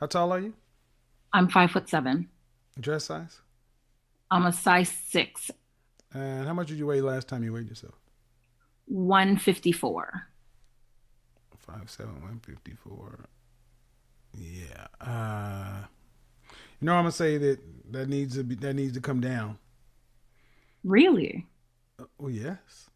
How tall are you? I'm 5'7". Dress size? I'm a size 6, And how much did you weigh last time you weighed yourself? 154. 5'7", 154. Yeah. I'm gonna say that needs to come down. Really? Oh yes.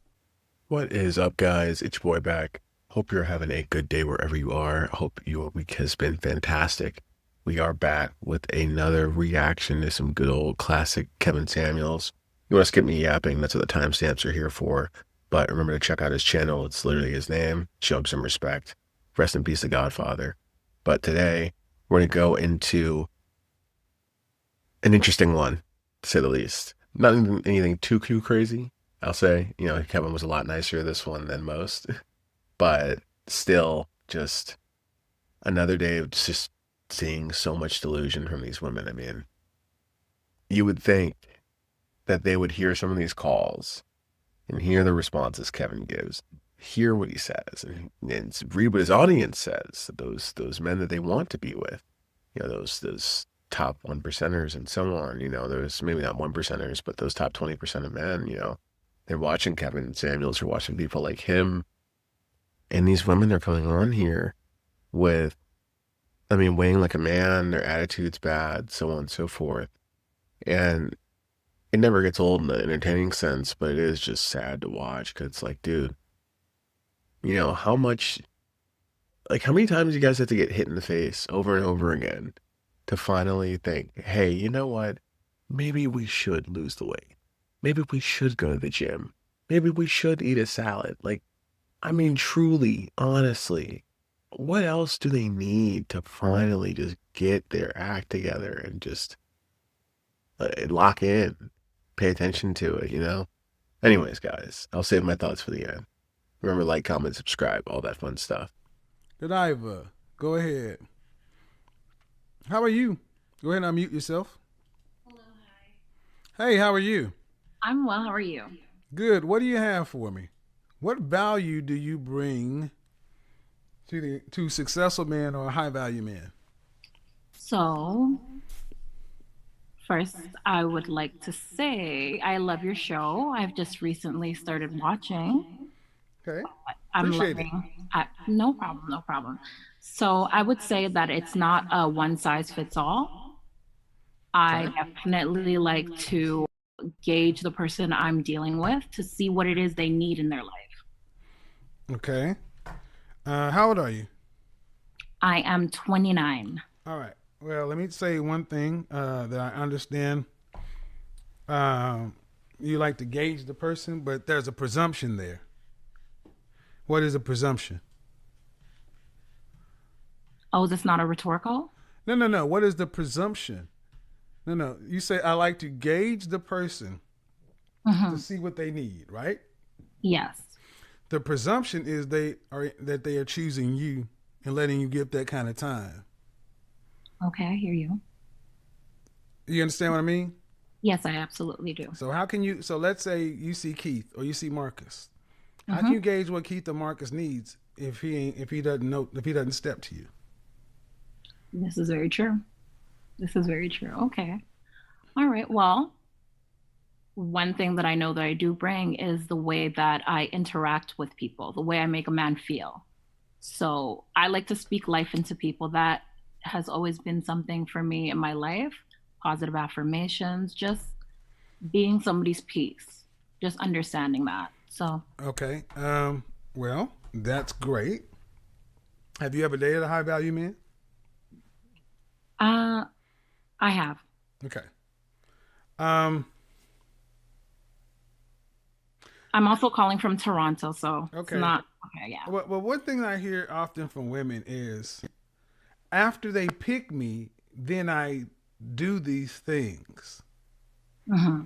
What is up, guys? It's your boy back. Hope you're having a good day wherever you are. Hope your week has been fantastic. We are back with another reaction to some good old classic Kevin Samuels. You want to skip me yapping? That's what the timestamps are here for. But remember to check out his channel. It's literally his name. Show him some respect. Rest in peace, the Godfather. But today, we're going to go into an interesting one, to say the least. Not anything too crazy. I'll say, Kevin was a lot nicer this one than most, but still just another day of just seeing so much delusion from these women. I mean, you would think that they would hear some of these calls and hear the responses Kevin gives, hear what he says, and read what his audience says, those men that they want to be with, those top one percenters and so on, those maybe not one percenters, but those top 20% of men, they're watching Kevin Samuels, they're watching people like him. And these women are coming on here with, weighing like a man, their attitude's bad, so on and so forth. And it never gets old in the entertaining sense, but it is just sad to watch because it's like, dude, how much, like, how many times you guys have to get hit in the face over and over again to finally think, hey, you know what? Maybe we should lose the weight. Maybe we should go to the gym. Maybe we should eat a salad. Like, truly, honestly, what else do they need to finally just get their act together and just lock in, pay attention to it? Anyways, guys, I'll save my thoughts for the end. Remember, like, comment, subscribe, all that fun stuff. Godiva, go ahead. How are you? Go ahead and unmute yourself. Hey, how are you? I'm well. How are you? Good. What do you have for me? What value do you bring to successful men or high value men? So, first, I would like to say I love your show. I've just recently started watching. Okay. I'm Appreciate it. loving. No problem, no problem. So, I would say that it's not a one size fits all. I Okay. definitely like to gauge the person I'm dealing with to see what it is they need in their life. Okay. How old are you? I am 29. All right. Well, let me say one thing that I understand. Um, you like to gauge the person, but there's a presumption there. What is a presumption? Oh, that's not a rhetorical? No, no, no. What is the presumption? No, no. You say I like to gauge the person to Hmm. see what they need, right? Yes. The presumption is they are choosing you and letting you give that kind of time. Okay, I hear you. You understand what I mean? Yes, I absolutely do. So how can you? So let's say you see Keith or you see Marcus. How can you Hmm. gauge what Keith or Marcus needs if he doesn't know if he doesn't step to you? This is very true. This is very true. Okay. All right. Well, one thing that I know that I do bring is the way that I interact with people, the way I make a man feel. So I like to speak life into people. That has always been something for me in my life. Positive affirmations, just being somebody's peace, just understanding that. So, Okay. Well, that's great. Have you ever dated a high value man? uh, I have. Okay. Um. I'm also calling from Toronto, so it's Okay. not okay. Yeah. Well, one thing I hear often from women is after they pick me, then I do these things. Hmm.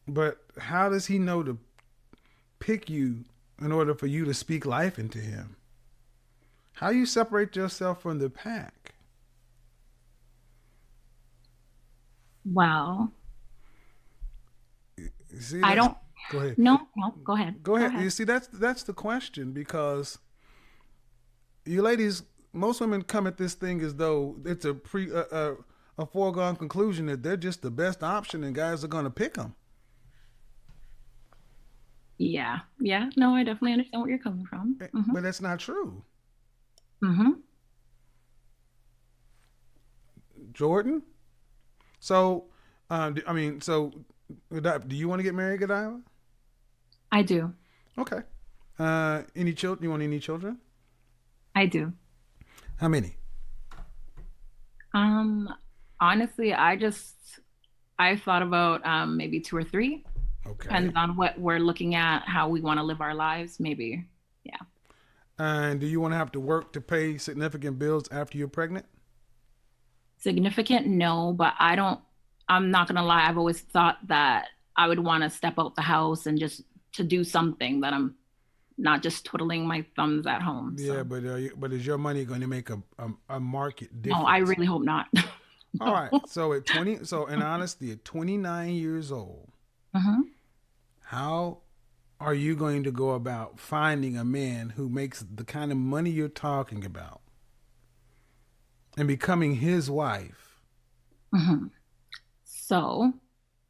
But how does he know to pick you in order for you to speak life into him? How you separate yourself from the pack? Well, You see I that's don't. go ahead. No, no. Go ahead. Go Go ahead. ahead. You see that's the question because you ladies most women come at this thing as though it's a foregone conclusion that they're just the best option and guys are going to pick them. Yeah. Yeah. No, I definitely understand where you're coming from. But that's not true. Mm-hmm. Jordan. So, I mean, so do you want to get married, Godiva? I do. Okay. Any children? You want any children? I do. How many? Um, Honestly, I thought about maybe two or three. Okay. Depends on what we're looking at, how we want to live our lives, maybe. Yeah. And do you want to have to work to pay significant bills after you're pregnant? Significant, no, but I'm not gonna lie, I've always thought that I would want to step out the house and just to do something that I'm not just twiddling my thumbs at home. Yeah, So but is your money going to make a market difference? no, I really hope not. All right. So at 20, so in honesty, at 29 years old, Hmm. how are you going to go about finding a man who makes the kind of money you're talking about and becoming his wife? Hmm. So,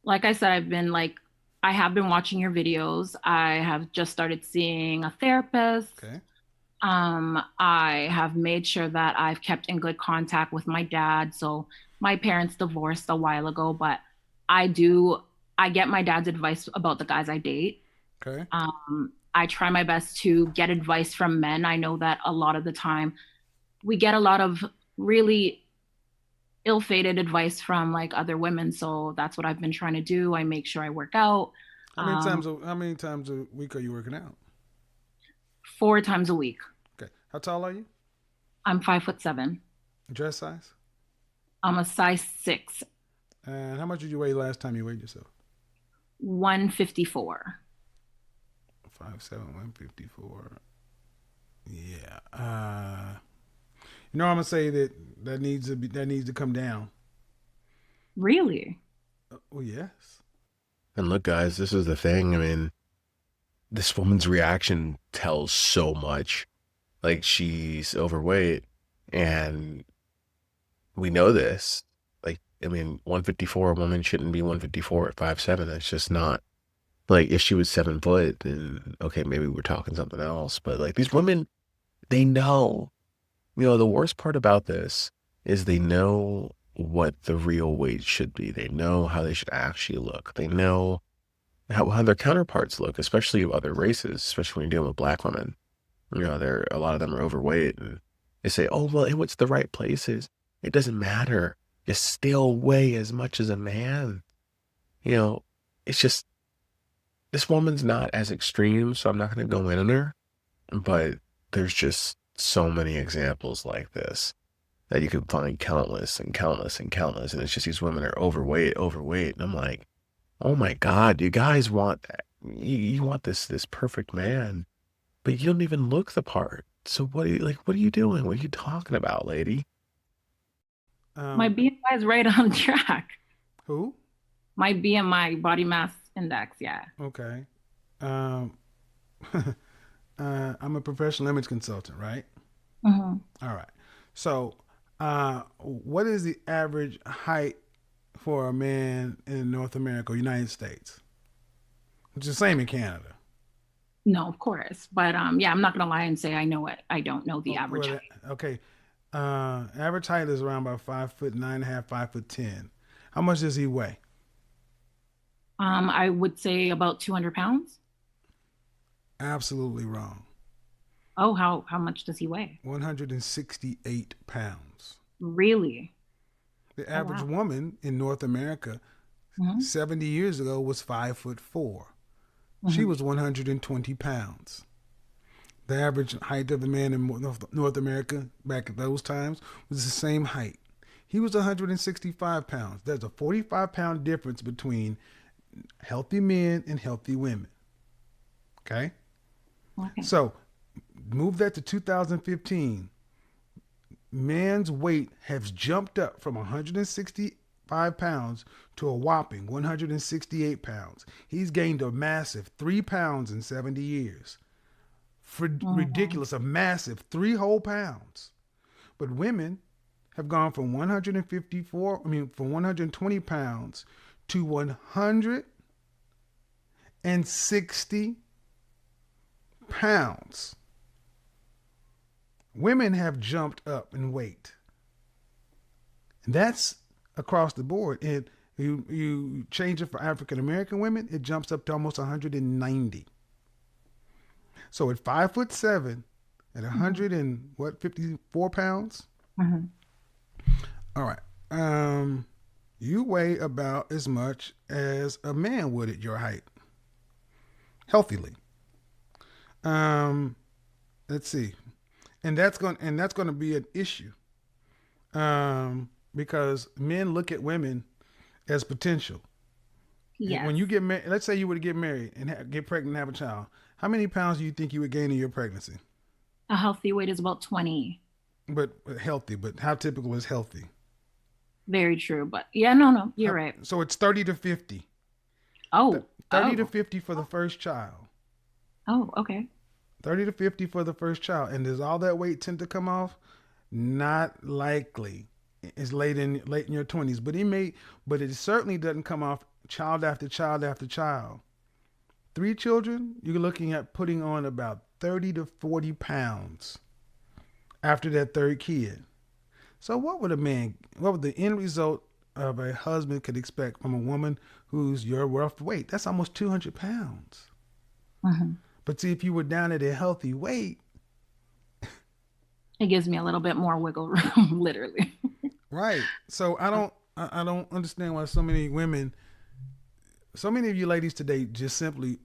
like I said, I have been watching your videos. I have just started seeing a therapist. Okay. I have made sure that I've kept in good contact with my dad. So my parents divorced a while ago, but I do, I get my dad's advice about the guys I date. Okay. I try my best to get advice from men. I know that a lot of the time we get a lot of really ill-fated advice from like other women. So that's what I've been trying to do. I make sure I work out How many times a week are you working out? 4 times a week. Okay. How tall are you? I'm 5'7". Dress size? I'm a size 6, And how much did you weigh last time you weighed yourself? 154. 5'7", 154. Yeah. I'm gonna say that needs to come down. Really? Oh yes. And look, guys, this is the thing. I mean, this woman's reaction tells so much. Like, she's overweight, and we know this. Like, I mean, 154, a woman shouldn't be 154 at 5'7". That's just not. Like, if she was 7 foot, then okay, maybe we're talking something else. But like, these women, they know. The worst part about this is they know what the real weight should be. They know how they should actually look. They know how their counterparts look, especially of other races, especially when you're dealing with black women. A lot of them are overweight, and they say, "Oh, well, and what's the right places?" It doesn't matter. You still weigh as much as a man. It's just this woman's not as extreme, so I'm not going to go in on her. But there's just so many examples like this that you can find countless and countless and countless. And it's just these women are overweight. And I'm like, oh my God, you guys want that. You want this perfect man, but you don't even look the part. So what are you doing? What are you talking about, lady? My BMI is right on track. Who? My BMI, body mass index, yeah. Okay. Um, I'm a professional image consultant, right? Hmm. All right. So, what is the average height for a man in North America or United States? It's the same in Canada. No, of course. But yeah, I'm not gonna lie and say I know it. I don't know the average height. Okay. Average height is around about 5'9.5", 5'10". How much does he weigh? I would say about 200 pounds. Absolutely wrong. Oh, how much does he weigh? 168 pounds. Really? The Oh, average wow. woman in North America Hmm. 70 years ago was 5'4". She Hmm. was 120 pounds. The average height of a man in North America back at those times was the same height. He was 165 pounds. There's a 45-pound difference between healthy men and healthy women. Okay? Okay. So move that to 2015. Man's weight has jumped up from 165 pounds to a whopping 168 pounds. He's gained a massive 3 pounds in 70 years. For Mhm. ridiculous, a massive 3 whole pounds. But women have gone from 120 pounds to 160 pounds. Women have jumped up in weight. And that's across the board. And you change it for African American women, it jumps up to almost 190. So at 5'7" at 100 and what, 54 pounds? Mm-hmm. All right. You weigh about as much as a man would at your height, healthily. Let's see, and that's going to be an issue, because men look at women as potential. Yes. When you get married, let's say you were to get married and get pregnant and have a child, how many pounds do you think you would gain in your pregnancy? A healthy weight is about 20. But healthy, but how typical is healthy? Very true. But yeah, no, you're right. So it's 30 to 50. Oh. 30 to 50 for the first child. Oh, okay. 30 to 50 for the first child. And does all that weight tend to come off? Not likely. It's late in your 20s, but it certainly doesn't come off child after child after child. 3 children, you're looking at putting on about 30 to 40 pounds after that third kid. So what would the end result of a husband could expect from a woman who's your rough weight? That's almost 200 pounds. Mm-hmm. But see, if you were down at a healthy weight, it gives me a little bit more wiggle room, literally. Right. So I don't understand why so many of you ladies today just simply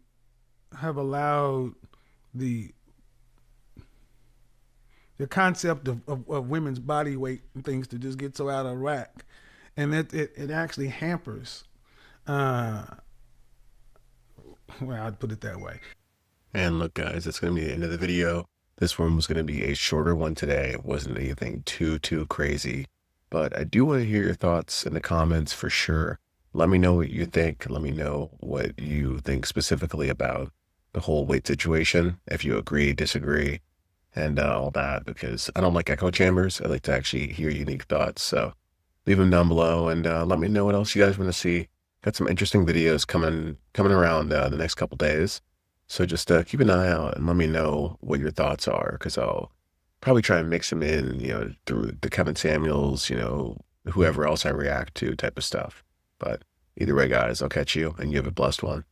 have allowed the concept of women's body weight and things to just get so out of whack, and it actually hampers. Well, I'd put it that way. And look, guys, that's going to be the end of the video. This one was going to be a shorter one today. It wasn't anything too crazy, but I do want to hear your thoughts in the comments for sure. Let me know what you think. Let me know what you think specifically about the whole weight situation, if you agree, disagree, and all that, because I don't like echo chambers. I like to actually hear unique thoughts. So leave them down below, and let me know what else you guys want to see. Got some interesting videos coming around the next couple days. So just keep an eye out and let me know what your thoughts are, because I'll probably try and mix them in, through the Kevin Samuels, whoever else I react to type of stuff. But either way, guys, I'll catch you, and you have a blessed one.